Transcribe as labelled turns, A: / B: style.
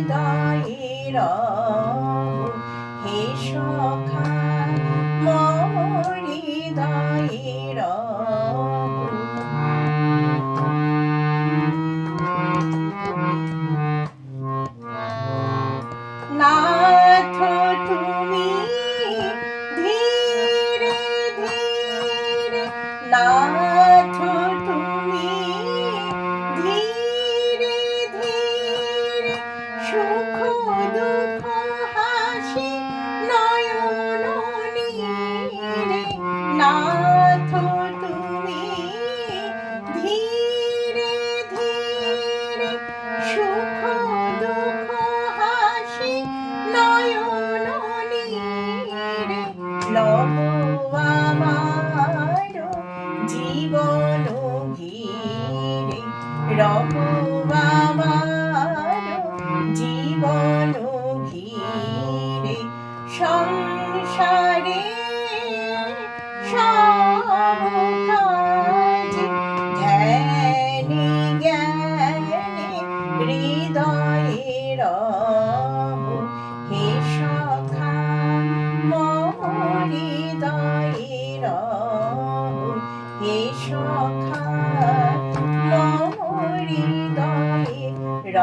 A: হৃদয়ের হে সখা মম হৃদয়ের নাথ তুমি ধীরে ধীরে নাথ তুমি ধীরে ধীরে সুখ দুঃখ হাসি নয়ন নীরে নাথ তুমি ধীরে ধীরে সুখ দুঃখ হাসি নয়ন নীরে লব আমার জীবন ঘিরে রব আমার জীবন ঘিরে সংসারে সব কাজে ধ্যানে জ্ঞানে হৃদয়ের হে সখা মম হৃদয়ের হে সখা মম হৃদয়ের